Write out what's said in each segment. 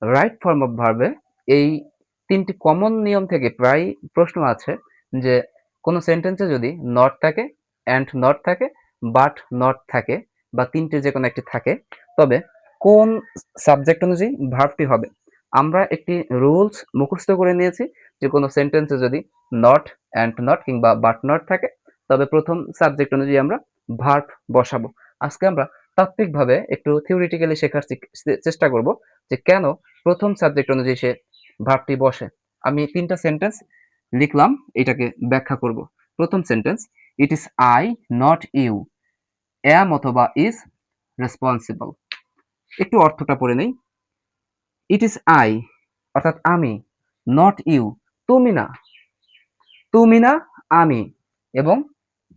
Right form of ভার্বে এই ৩টি common নিয়ম থেকে প্রায় প্রশ্ন আছে যে কোনো সেন্টেন্সে যদি নট থাকে, অ্যান্ড নট থাকে, বাট নট থাকে বা ৩টে যেকোনো একটি থাকে, তবে কোন সাবজেক্ট অনুযায়ী ভার্বটি হবে। আমরা একটি রুলস মুখস্থ করে নিয়েছি যে কোনো সেন্টেন্সে যদি নট, অ্যান্ড নট কিংবা বাট নট থাকে, তবে প্রথম সাবজেক্ট অনুযায়ী আমরা ভার্ব বসাবো। আজকে আমরা তাত্ত্বিকভাবে একটু থিওরিটিক্যালি শেখার চেষ্টা করব যে কেন প্রথম সাবজেক্ট অনুযায়ী সে ভার্বটি বসে। আমি ৩টা সেন্টেন্স লিখলাম, এটাকে ব্যাখ্যা করব। প্রথম sentence, it is I not you am অথবা ইজ রেসপন্সিবল। একটু অর্থটা পড়ে নেই। ইট ইজ আই অর্থাৎ আমি, নট ইউ তুমি না, তুমি না আমি, এবং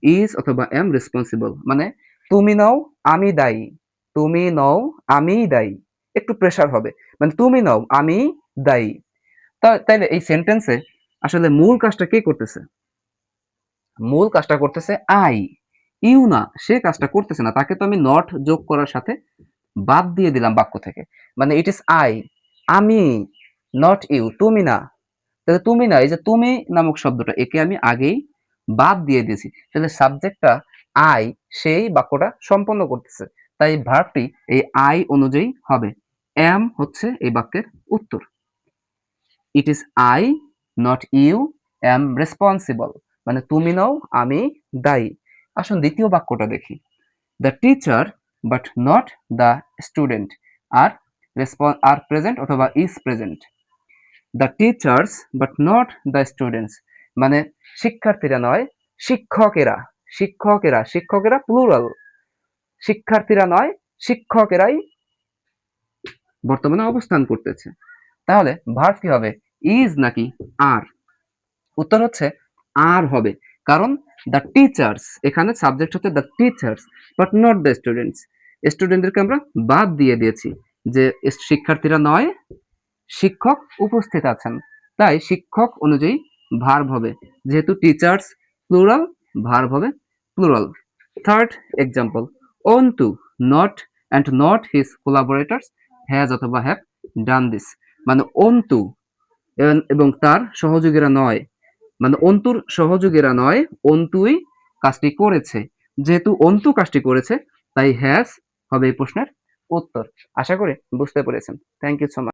ইজ অথবা এম রেসপন্সিবল মানে তুমি নও আমি দায়ী, তুমি নও আমি দায়ী। একটু প্রেসার হবে, মানে তুমি নও আমি দায়ী। তাইলে এই সেন্টেন্সে আসলে মূল কাজটা কে করতেছে? মূল কাজটা করতেছে আই, ইউ না, সে কাজটা করতেছে না। তাকে তো আমি নট যোগ করার সাথে বাদ দিয়ে দিলাম বাক্য থেকে। মানে ইট ইজ আই, আমি, নট ইউ, তুমি না। তাহলে তুমি না, এই যে তুমি নামক শব্দটা, একে আমি আগেই বাদ দিয়ে দিয়েছি। তাহলে সাবজেক্টটা আই, সেই বাক্যটা সম্পন্ন করতেছে। তাই ভার্বটি এই আই অনুযায়ী হবে। এম হচ্ছে এই বাক্যের উত্তর। It is I not you am responsible মানে তুমি নও আমি দায়ী। আসুন দ্বিতীয় বাক্যটা দেখি। The teacher but not the student are are present অথবা is present. The teachers but not the students মানে শিক্ষার্থীরা নয় শিক্ষকেরা, শিক্ষকেরা, শিক্ষকেরা প্লুরাল, শিক্ষার্থীরা নয় শিক্ষকেরাই বর্তমানে অবস্থান করতেছে। তাহলে ভার্ব কি হবে, ইজ নাকি আর? উত্তর হচ্ছে আর হবে, কারণ দ্য টিচার্স, এখানে সাবজেক্ট হচ্ছে the teachers but not the students. স্টুডেন্টদেরকে আমরা বাদ দিয়ে দিয়েছি, যে শিক্ষার্থীরা নয় শিক্ষক উপস্থিত আছেন, তাই শিক্ষক অনুযায়ী ভার্ব হবে। যেহেতু টিচার্স প্লুরাল, ভার্ব হবে plural. Third example, Antu not and not his collaborators has অথবা হ্যাভ ডান দিস মানে অন্তু এবং তার সহযোগীরা নয়, মানে অন্তুর সহযোগীরা নয়, অন্তুই কাজটি করেছে। যেহেতু অন্তু কাজটি করেছে, তাই হ্যাজ হবে এই প্রশ্নের উত্তর। আশা করি বুঝতে পেরেছেন। Thank you so much.